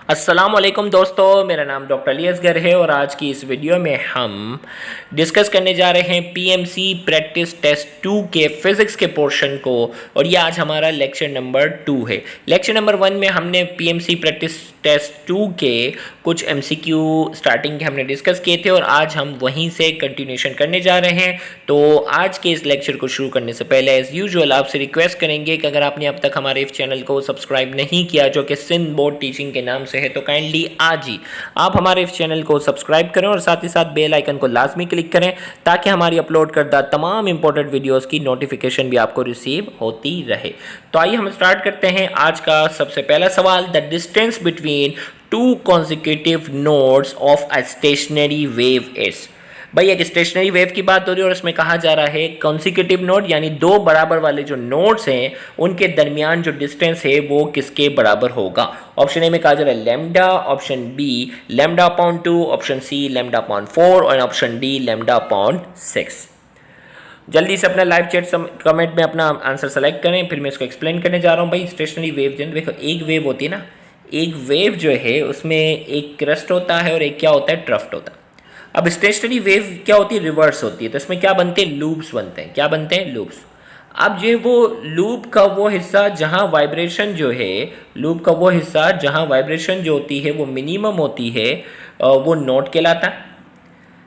अस्सलाम वालेकुम दोस्तों, मेरा नाम डॉक्टर अली असगर है और आज की इस वीडियो में हम डिस्कस करने जा रहे हैं पीएमसी प्रैक्टिस टेस्ट 2 के फिज़िक्स के पोर्शन को। और ये आज हमारा लेक्चर नंबर 2 है। लेक्चर नंबर 1 में हमने पीएमसी प्रैक्टिस टेस्ट 2 के कुछ एमसीक्यू स्टार्टिंग के हमने डिस्कस किए थे और आज हम वहीं से कंटिन्यूशन करने जा रहे हैं। तो आज के इस लेक्चर को शुरू करने से पहले एज़ यूजुअल आपसे रिक्वेस्ट करेंगे कि अगर आपने अब तक हमारे इस चैनल को सब्सक्राइब नहीं किया, जो कि सिंध बोर्ड टीचिंग के नाम से है, तो काइंडली आज ही आप हमारे इस चैनल को सब्सक्राइब करें और साथ ही साथ बेल आइकन को लाजमी क्लिक करें ताकि हमारी अपलोड करदा तमाम इंपॉर्टेंट वीडियोस की नोटिफिकेशन भी आपको रिसीव होती रहे। तो आइए हम स्टार्ट करते हैं आज का सबसे पहला सवाल। The distance between two consecutive nodes of a stationary wave is. भाई एक स्टेशनरी वेव की बात हो रही है और इसमें कहा जा रहा है कॉन्सिक्यूटिव नोड यानी दो बराबर वाले जो नोड्स हैं उनके दरमियान जो डिस्टेंस है वो किसके बराबर होगा। ऑप्शन ए में कहा जा रहा है lambda, option B lambda upon 2, option C lambda upon 4 और ऑप्शन डी लैम्डा अपॉन 6। जल्दी से अपना लाइव चैट कमेंट में अपना आंसर सेलेक्ट करें, फिर मैं इसको एक्सप्लेन करने जा रहा हूँ। भाई स्टेशनरी वेव जो देखो, एक वेव होती है ना, एक वेव जो है उसमें एक क्रस्ट होता है और एक क्या होता है, ट्रफ्ट होता है। अब स्टेशनरी वेव क्या होती है, रिवर्स होती है। तो इसमें क्या बनते हैं, लूप्स बनते हैं। क्या बनते हैं, लूप्स। अब जो वो लूप का वो हिस्सा जहाँ वाइब्रेशन जो है, लूप का वो हिस्सा जहाँ वाइब्रेशन जो होती है वो मिनिमम होती है, वो नोड कहलाता है।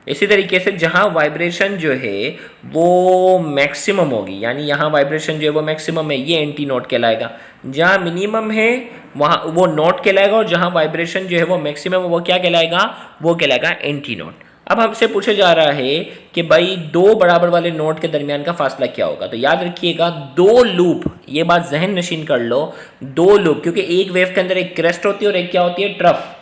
इसी तरीके से जहाँ वाइब्रेशन जो है वो मैक्सिमम होगी, यानी यहाँ वाइब्रेशन जो है वो मैक्सिमम है, ये एंटी नोड कहलाएगा। जहाँ मिनिमम है वहाँ वो नोड कहलाएगा और जहाँ वाइब्रेशन जो है वो मैक्सिमम है वो क्या कहलाएगा, वो कहलाएगा एंटी नोड। अब हमसे पूछा जा रहा है कि भाई दो बराबर वाले नोड के दरमियान का फासला क्या होगा। तो याद रखिएगा दो लूप, ये बात जहन नशीन कर लो, दो लूप, क्योंकि एक वेव के अंदर एक क्रेस्ट होती है और एक क्या होती है, ट्रफ।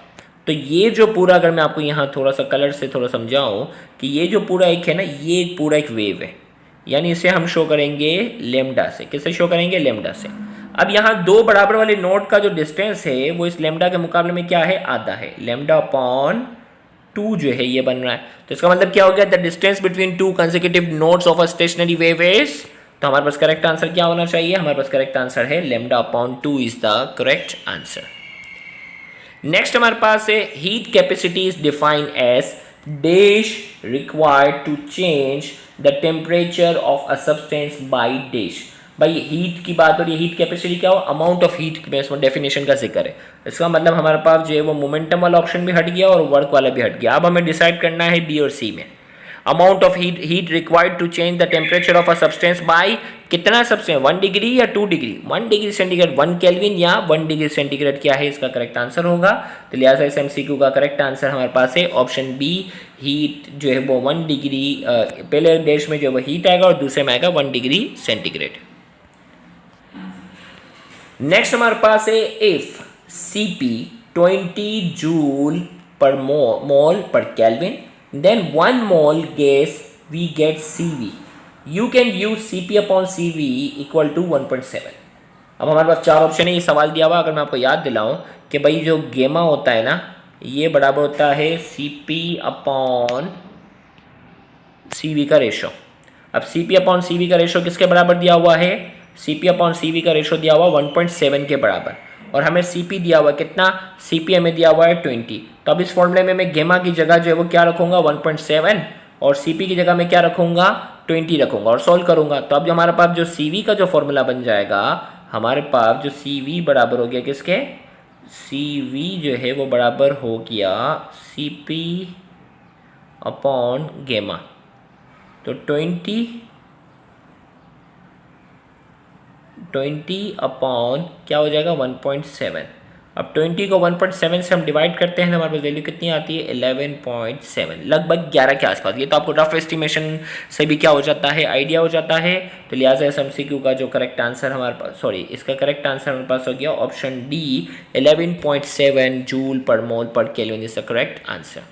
तो ये जो पूरा, अगर मैं आपको यहाँ थोड़ा सा कलर से थोड़ा समझाऊँ कि ये जो पूरा एक है ना, ये एक पूरा एक वेव है, यानी इसे हम शो करेंगे लेमडा से। किससे शो करेंगे, लेमडा से। अब यहाँ दो बराबर वाले नोड का जो डिस्टेंस है वो इस लेमडा के मुकाबले में क्या है, आधा है। लेमडा अपॉन 2 जो है ये बन रहा है। तो इसका मतलब क्या हो गया, the distance between two consecutive nodes of a stationary wave is. तो हमारे पास करेक्ट आंसर क्या होना चाहिए, हमारे पास करेक्ट आंसर है lambda upon 2 is the correct answer. Next हमारे पास है heat capacity is defined as dash required to change the temperature of a substance by dash. भाई हीट की बात हो रही है, हीट कैपेसिटी क्या हो, अमाउंट ऑफ हीट में इसमें डेफिनेशन का जिक्र है। इसका मतलब हमारे पास जो है वो मोमेंटम वाला ऑप्शन भी हट गया और वर्क वाला भी हट गया। अब हमें डिसाइड करना है बी और सी में। Amount of heat required to change the temperature of a substance by कितना सब्सटेंस, 1 डिग्री या 2 डिग्री, 1 डिग्री सेंटीग्रेड 1 केल्विन या 1 डिग्री सेंटीग्रेड क्या है, इसका करेक्ट आंसर होगा। तो लिहाजा इस एमसीक्यू का करेक्ट आंसर हमारे पास है ऑप्शन बी, हीट जो है वो 1 डिग्री, पहले देश में जो है वो हीट आएगा और दूसरे में आएगा 1 डिग्री सेंटीग्रेड। नेक्स्ट हमारे पास है if Cp 20 joule per mole per kelvin then 1 mole gas we get Cv. You can use Cp upon Cv equal to 1.7. अब हमारे पास चार ऑप्शन है, ये सवाल दिया हुआ। अगर मैं आपको याद दिलाऊं कि भाई जो गेमा होता है ना, ये बराबर होता है Cp अपॉन Cv का रेशो। अब Cp अपॉन Cv का रेशो किसके बराबर दिया हुआ है, Cp अपॉन Cv का रेशो दिया हुआ 1.7 के बराबर और हमें Cp दिया हुआ कितना, Cp हमें दिया हुआ है 20। तो अब इस फॉर्मूले में मैं गेमा की जगह जो है वो क्या रखूँगा, 1.7 और Cp की जगह मैं क्या रखूँगा, 20 रखूँगा और सॉल्व करूँगा। तो अब जो हमारे पास जो Cv का जो फॉर्मूला बन जाएगा, हमारे पास जो Cv बराबर हो गया किसके, Cv जो है वो बराबर हो गया Cp अपॉन गेमा। तो 20 अपॉन क्या हो जाएगा, 1.7। अब 20 को 1.7 से हम डिवाइड करते हैं तो हमारे पास वैल्यू कितनी आती है, 11.7, लगभग 11 के आसपास। ये तो आपको रफ एस्टिमेशन से भी क्या हो जाता है, आइडिया हो जाता है। तो लिहाजा इस एमसीक्यू का जो करेक्ट आंसर हमारे पास, सॉरी इसका करेक्ट आंसर हमारे पास हो गया option D, 11.7 joule per mole per kelvin is the correct answer.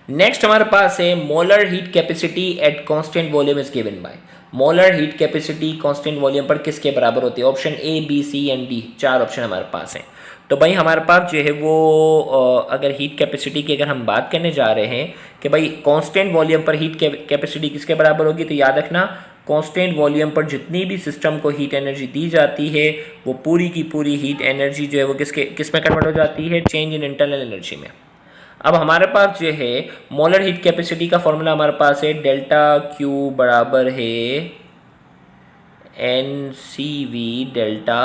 Next हमारे पास है molar heat capacity at constant volume is given by. Molar heat capacity constant volume पर किसके बराबर होती है, option A B C and D, चार option हमारे पास हैं। तो भाई हमारे पास जो है वो अगर हीट कैपेसिटी की अगर हम बात करने जा रहे हैं कि भाई कांस्टेंट वॉल्यूम पर हीट कैपेसिटी किसके बराबर होगी, तो याद रखना कांस्टेंट वॉल्यूम पर जितनी भी सिस्टम को हीट एनर्जी दी जाती है वो पूरी की पूरी हीट एनर्जी जो है वो किस में कन्वर्ट हो जाती है, चेंज इन इंटरनल एनर्जी में। अब हमारे पास जो है मोलर हीट कैपेसिटी का फॉर्मूला हमारे पास है डेल्टा क्यू बराबर है N C V delta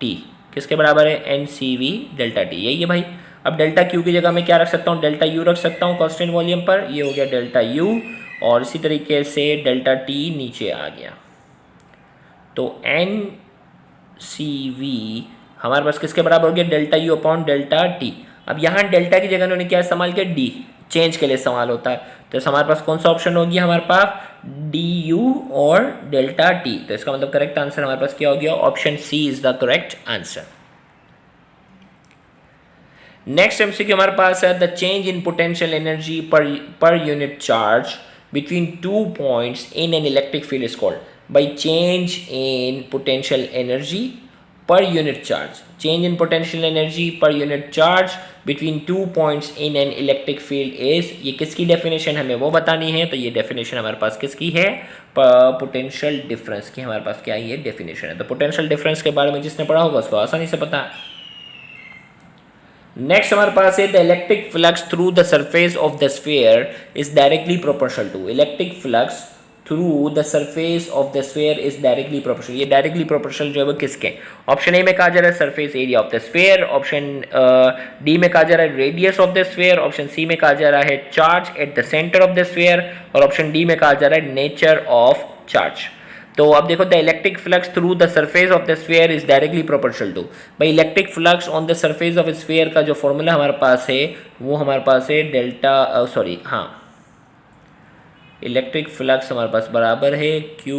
T. किसके बराबर है, N C V delta T, यही है भाई। अब डेल्टा क्यू की जगह मैं क्या रख सकता हूँ, डेल्टा यू रख सकता हूँ कांस्टेंट वॉल्यूम पर, ये हो गया डेल्टा यू, और इसी तरीके से डेल्टा टी नीचे आ गया। तो एन सी वी हमारे पास किसके बराबर हो गया, delta U upon delta T. अब यहाँ डेल्टा की जगह उन्होंने क्या इस्तेमाल किया, डी, चेंज के लिए इस्तेमाल होता है। तो हमारे पास कौन सा ऑप्शन होगी, हमारे पास डी यू और डेल्टा टी। तो इसका मतलब करेक्ट आंसर हमारे पास क्या हो गया, option C is the correct answer. Next MCQ हमारे पास है the change in potential energy per unit charge between 2 points in an electric field is called by change in potential energy per unit charge. Change in potential energy per unit charge between 2 points in an electric field is, ये किसकी definition हमें वो बतानी है। तो ये definition हमारे पास किसकी है, पोटेंशियल डिफरेंस की हमारे पास क्या ये डेफिनेशन है। तो पोटेंशियल डिफरेंस के बारे में जिसने पढ़ा होगा उसको आसानी से पता है। नेक्स्ट हमारे पास है the electric flux through the surface of the sphere is directly proportional to, electric flux through the surface of the sphere is directly proportional. ये डायरेक्टली प्रोपोर्शनल जो है वो किसके, ऑप्शन ए में कहा जा रहा है surface area of the sphere, option D में कहा जा रहा है radius of the sphere, option C में कहा जा रहा है charge at the center of the sphere, और ऑप्शन डी में कहा जा रहा है नेचर ऑफ चार्ज। तो अब देखो the electric flux through the surface of the sphere is directly proportional to, भाई electric flux on the surface of sphere का जो फॉर्मूला हमारे पास है वो हमारे पास है डेल्टा इलेक्ट्रिक फ्लक्स हमारे पास बराबर है Q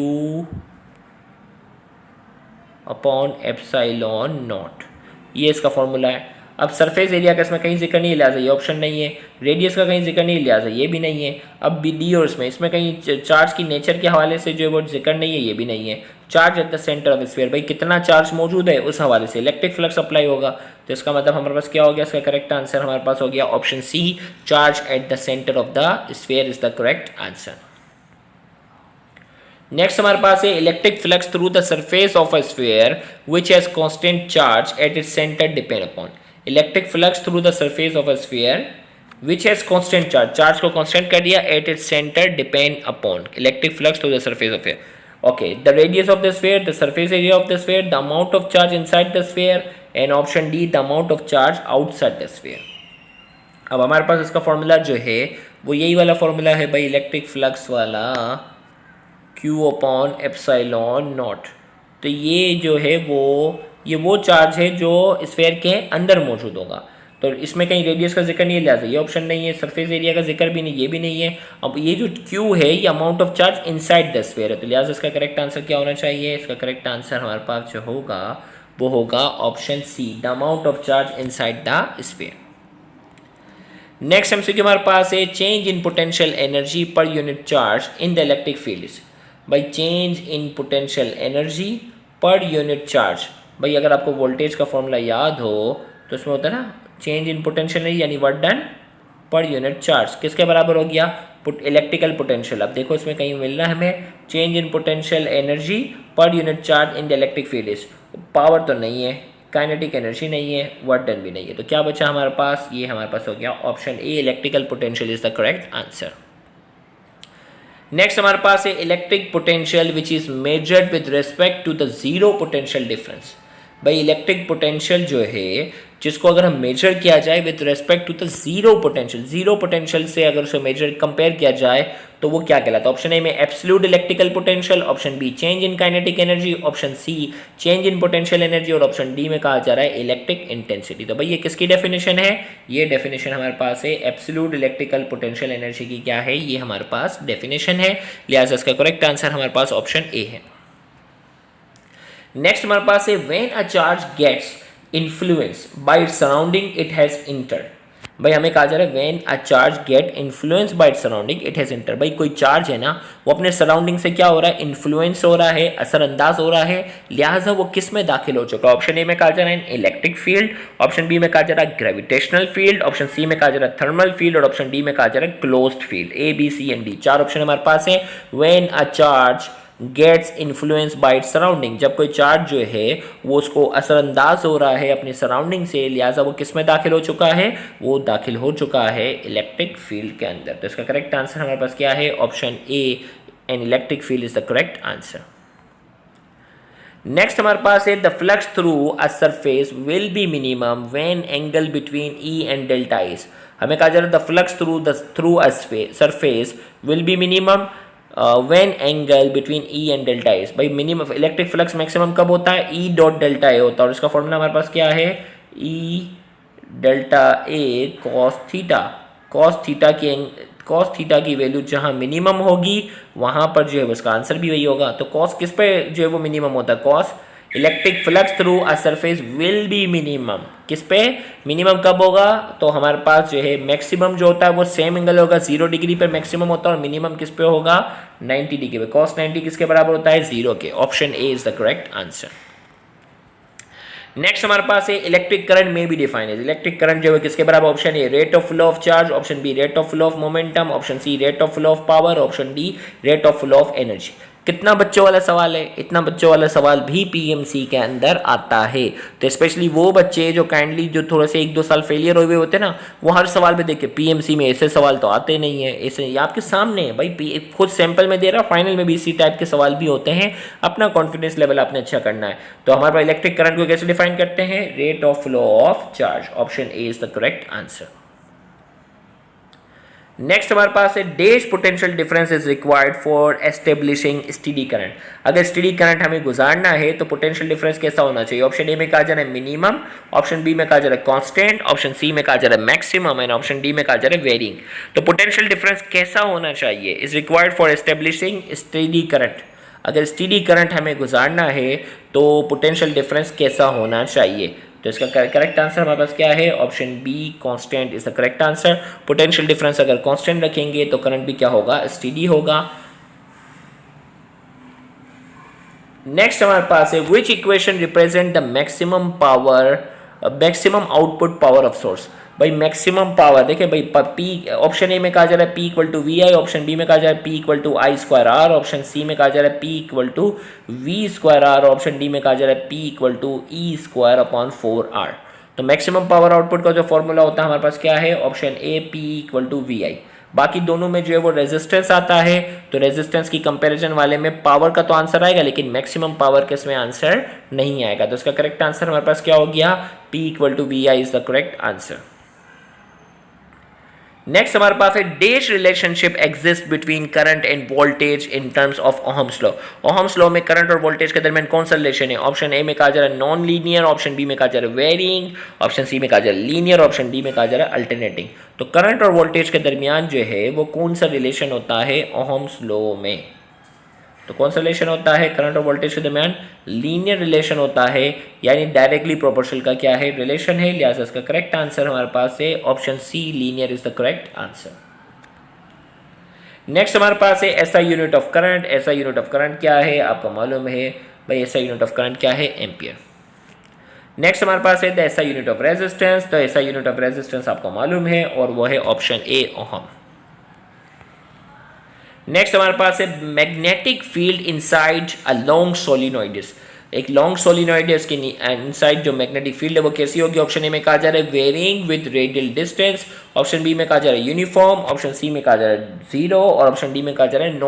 अपॉन एप्सिलॉन नॉट, ये इसका फॉर्मूला है। अब सरफेस एरिया का इसमें कहीं जिक्र नहीं है, लिहाजा ये ऑप्शन नहीं है। रेडियस का कहीं जिक्र नहीं है, लिहाजा ये भी नहीं है। अब बी डी और इसमें कहीं चार्ज की नेचर के हवाले से जो है वो जिक्र नहीं है, ये भी नहीं है। Charge at the center of sphere, भाई कितना चार्ज मौजूद है उस हवाले से इलेक्ट्रिक फ्लक्स अप्लाई होगा। तो इसका मतलब हमारे पास क्या हो गया, इसका करेक्ट आंसर हमारे पास हो गया option C, charge at the center of the sphere is the correct answer. Next हमारे पास है electric flux through the surface of a sphere which has constant charge at its center depend upon, electric flux through the surface of a sphere which has constant charge, charge को constant कर दिया, at its center depend upon electric flux through the surface of sphere. Okay, the radius of the sphere, the surface area of the sphere, the amount of charge inside the sphere, and option D the amount of charge outside the sphere. अब हमारे पास इसका formula जो है वो यही वाला formula है भाई, इलेक्ट्रिक फ्लक्स वाला Q अपॉन एप्सिलॉन नॉट। तो ये जो है वो चार्ज है जो स्फीयर के अंदर मौजूद होगा। तो इसमें कहीं रेडियस का जिक्र नहीं है, लिहाजा ये ऑप्शन नहीं है। सरफेस एरिया का जिक्र भी नहीं, ये भी नहीं है। अब ये जो Q है ये amount of charge inside the sphere है, तो लिहाजा इसका करेक्ट आंसर क्या होना चाहिए, इसका करेक्ट आंसर हमारे पास जो होगा वो होगा option C, the amount of charge inside the sphere. Next MCQ हमारे पास है change in potential energy per unit charge in the electric field by change in potential energy per unit charge. भाई अगर आपको वोल्टेज का formula याद हो तो उसमें होता है ना चेंज इन पोटेंशियल एनर्जी यानी वर्क डन पर यूनिट चार्ज, किसके बराबर हो गया, इलेक्ट्रिकल पोटेंशियल। अब देखो इसमें कहीं मिल रहा है हमें change in potential energy per unit charge in the electric field is, power तो नहीं है, काइनेटिक एनर्जी नहीं है, वर्क डन भी नहीं है। तो क्या बचा हमारे पास, ये हमारे पास हो गया option A, electrical potential is the correct answer. Next हमारे पास है electric potential which is measured with respect to the zero potential difference. भाई इलेक्ट्रिक पोटेंशियल जो है जिसको अगर हम मेजर किया जाए with respect to the zero potential से अगर उसे मेजर कंपेयर किया जाए तो वो क्या कहलाता है। ऑप्शन ए में absolute electrical potential, option B change in kinetic energy, option C change in potential energy, और ऑप्शन डी में कहा जा रहा है इलेक्ट्रिक इंटेंसिटी। तो भाई ये किसकी डेफिनेशन है, ये डेफिनेशन हमारे पास है एब्सोल्यूट इलेक्ट्रिकल पोटेंशियल एनर्जी की क्या है, ये हमारे पास डेफिनेशन है, लिहाजा इसका करेक्ट आंसर हमारे पास ऑप्शन ए है। नेक्स्ट हमारे पास है when a charge gets influence by its surrounding it has entered. भाई हमें कहा जा रहा है when a charge get influence by its surrounding it has enter. भाई कोई चार्ज है ना, वो अपने सराउंडिंग से क्या हो रहा है, इन्फ्लुएंस हो रहा है, असरअंदाज हो रहा है, लिहाजा वो किस में दाखिल हो चुका है। ऑप्शन ए में कहा जा रहा है इलेक्ट्रिक फील्ड, ऑप्शन बी में कहा जा रहा है ग्रेविटेशनल फील्ड, ऑप्शन सी में कहा जा रहा है थर्मल फील्ड और ऑप्शन डी में कहा जा रहा है closed field. A B C and D, चार ऑप्शन हमारे पास है। When a charge gets influence by its surrounding, जब कोई चार्ज जो है वो उसको असरअंदाज हो रहा है अपनी सराउंडिंग से, लिहाजा वो किस में दाखिल हो चुका है, वो दाखिल हो चुका है इलेक्ट्रिक फील्ड के अंदर। तो इसका करेक्ट आंसर हमारे पास क्या है, option A, N electric field is the correct answer. Next हमारे पास है the flux through a surface will be minimum when angle between E and delta is. हमें कहा जा रहा है the flux through a surface will be minimum when angle between E and delta is. भाई minimum electric flux maximum कब होता है, E dot delta A होता है, और इसका फॉर्मूला हमारे पास क्या है, ई delta A cos theta. Cos theta की वैल्यू जहां मिनिमम होगी वहां पर जो है उसका आंसर भी वही होगा। तो कॉस किस पे जो है वो मिनिमम होता है, cos electric flux through a surface will be minimum, किस पे मिनिमम कब होगा, तो हमारे पास जो है मैक्सिमम जो होता है वो सेम एंगल होगा, 0 डिग्री पर मैक्सिमम होता है, और मिनिमम किस पे होगा, 90 डिग्री पे। कॉस 90 किसके बराबर होता है, 0 के। Option A is the correct answer. Next हमारे पास है इलेक्ट्रिक करंट में भी डिफाइन है। इलेक्ट्रिक करंट जो है किसके बराबर, option A rate of flow of charge, option B rate of flow of momentum, option C rate of flow of power, option D rate of flow of energy. कितना बच्चों वाला सवाल है, इतना बच्चों वाला सवाल भी पीएमसी के अंदर आता है। तो स्पेशली वो बच्चे जो काइंडली जो थोड़े से 1-2 साल फेलियर हुए होते हैं ना, वो हर सवाल में देखे पीएमसी में ऐसे सवाल तो आते नहीं है, ऐसे ये आपके सामने है भाई, खुद सैंपल में दे रहा, फाइनल में भी इसी टाइप के सवाल भी होते हैं। अपना कॉन्फिडेंस लेवल आपने अच्छा करना है। तो हमारे पास इलेक्ट्रिक करंट को कैसे डिफाइन करते हैं, rate of flow of charge. Option A is the correct answer. Next हमारे पास है dash potential difference is required for establishing steady current. अगर स्टेडी करंट हमें गुजारना है तो पोटेंशियल डिफरेंस कैसा होना चाहिए। ऑप्शन ए में कहा जा रहा है मिनिमम, ऑप्शन बी में कहा जा रहा है कांस्टेंट, ऑप्शन सी में कहा जा रहा है मैक्सिमम एंड ऑप्शन डी में कहा जा रहा है वेरिंग। तो पोटेंशियल डिफरेंस कैसा होना चाहिए, is required for establishing steady current. अगर स्टेडी करंट हमें गुजारना है तो पोटेंशियल डिफरेंस कैसा होना चाहिए। तो इसका करेक्ट आंसर हमारे पास क्या है, option be constant is the correct answer. Potential difference अगर कांस्टेंट रखेंगे तो करंट भी क्या होगा, स्टेडी होगा। नेक्स्ट हमारे पास है विच equation represent the maximum power, maximum output power of source. भाई मैक्सिमम पावर देखिए भाई, पी ऑप्शन ए में कहा जा रहा है P equal to V I, option B में कहा जा रहा है P equal to I square R, option C में कहा जा रहा है P equal to V square R, option D में कहा जा रहा है P equal to E square upon 4 R. तो मैक्सिमम पावर आउटपुट का जो फॉर्मूला होता है हमारे पास क्या है, option A P equal to V आई। बाकी दोनों में जो है वो रेजिस्टेंस आता है, तो रेजिस्टेंस की कंपैरिजन वाले में पावर का तो आंसर आएगा, लेकिन मैक्सिमम पावर के इसमें आंसर नहीं आएगा। तो इसका करेक्ट आंसर हमारे पास क्या हो गया, P equal to V I is the correct answer. Next हमारे पास है dash relationship exist between current and voltage in terms of Ohm's law. Ohm's law में करंट और वोल्टेज के दरमियान कौन सा रिलेशन है। ऑप्शन ए में कहा जा रहा है नॉन लीनियर, ऑप्शन बी में कहा जा रहा है वेरिंग, ऑप्शन सी में कहा जा रहा है लीनियर, ऑप्शन डी में कहा जा रहा है अल्टरनेटिंग। तो करंट और वोल्टेज के दरमियान जो है वो कौन सा रिलेशन होता है ओहम्स लॉ में। तो कौन सा रिलेशन होता है करंट और वोल्टेज के दरमियान, लीनियर रिलेशन होता है, यानी डायरेक्टली प्रोपोर्शनल का क्या है रिलेशन है। लिहाजा इसका करेक्ट आंसर हमारे पास है option C, linear is the correct answer. Next हमारे पास है ऐसा यूनिट ऑफ करंट। ऐसा यूनिट ऑफ करंट क्या है आपको मालूम है भाई, ऐसा यूनिट ऑफ करंट क्या है, एम्पियर। नेक्स्ट हमारे पास है ऐसा यूनिट ऑफ रेजिस्टेंस। तो ऐसा यूनिट ऑफ रेजिस्टेंस आपको मालूम है और वो है ऑप्शन ए, ओहम। नेक्स्ट हमारे पास है magnetic field inside a long solenoids. एक लॉन्ग सोलिनॉइड है, उसके इनसाइड जो मैग्नेटिक फील्ड है वो कैसी होगी। ऑप्शन ए में कहा जा रहा है varying with radial distance, option B में कहा जा रहा है यूनिफॉर्म, ऑप्शन सी में कहा जा रहा है 0 और ऑप्शन डी में कहा जा रहा है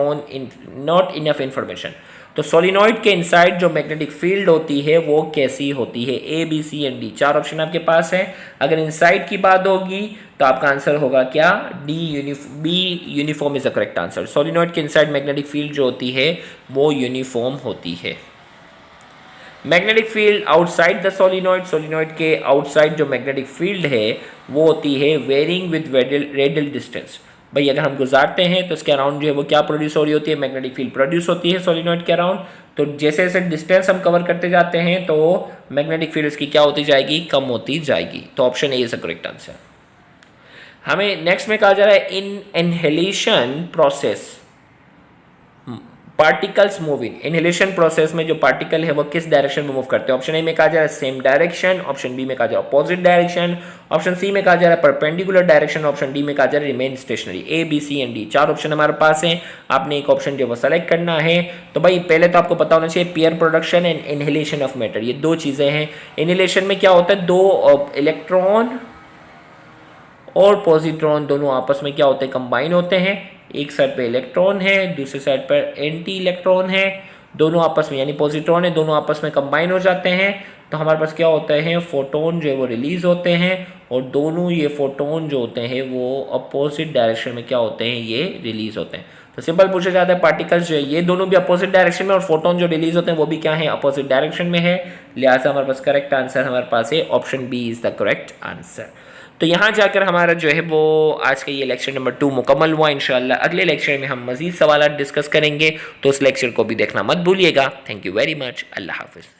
नॉट इनफ इंफॉर्मेशन। तो सोलिनॉइड के इनसाइड जो मैग्नेटिक फील्ड होती है वो कैसी होती है, A B C and D, 4 option आपके पास है। अगर इनसाइड की बात होगी तो आपका आंसर होगा क्या, D, be uniform is the correct answer. Solenoid के इनसाइड मैग्नेटिक फील्ड जो होती है वो यूनिफॉर्म होती है। Magnetic field outside the solenoid, solenoid के आउटसाइड जो मैग्नेटिक फील्ड है वो होती है वेरिंग विद रेडियल डिस्टेंस। भाई अगर हम गुजारते हैं तो इसके अराउंड जो है वो क्या प्रोड्यूस हो रही होती है, मैग्नेटिक फील्ड प्रोड्यूस होती है सोलिनॉइड के अराउंड। तो जैसे जैसे डिस्टेंस हम कवर करते जाते हैं तो मैग्नेटिक फील्ड इसकी क्या होती जाएगी, कम होती जाएगी। तो option A is the correct answer. हमें नेक्स्ट में कहा जा रहा है in inhalation process particles moving. Inhalation process में जो पार्टिकल है वो किस डायरेक्शन में मूव करते हैं? ऑप्शन ए में कहा जा रहा है सेम डायरेक्शन, ऑप्शन बी में कहा जा रहा है अपोजिट डायरेक्शन, ऑप्शन सी में कहा जा रहा है परपेंडिकुलर डायरेक्शन, ऑप्शन डी में कहा जा रहा है remain stationary. A B C and D, चार ऑप्शन हमारे पास हैं, आपने एक ऑप्शन जो वो सेलेक्ट करना है। तो भाई पहले तो आपको पता होना चाहिए pair production and inhalation of matter, ये दो चीज़ें हैं। इनहेलेशन में क्या होता है, दो इलेक्ट्रॉन और पॉजिट्रॉन दोनों आपस में क्या होते हैं, कंबाइन होते हैं। एक साइड पे इलेक्ट्रॉन है, दूसरी साइड पर एंटी इलेक्ट्रॉन है, दोनों आपस में यानी पॉजिट्रॉन है, दोनों आपस में कंबाइन हो जाते हैं। तो हमारे पास क्या होता है, फोटोन जो है वो रिलीज होते हैं और दोनों ये फोटोन जो होते हैं वो अपोजिट डायरेक्शन में क्या होते हैं, ये रिलीज होते हैं। तो सिंपल पूछा जाता है पार्टिकल्स जो है ये दोनों भी अपोजिट डायरेक्शन में और फोटोन जो रिलीज होते हैं वो भी क्या है, अपोजिट डायरेक्शन में है। लिहाजा हमारे पास करेक्ट आंसर हमारे पास है option B is the correct answer. तो यहाँ जाकर हमारा जो है वो आज का ये लेक्चर नंबर 2 मुकम्मल हुआ। इंशाल्लाह अगले लेक्चर में हम मज़ीद सवाल डिस्कस करेंगे, तो उस लेक्चर को भी देखना मत भूलिएगा। Thank you very much. अल्लाह हाफिज़।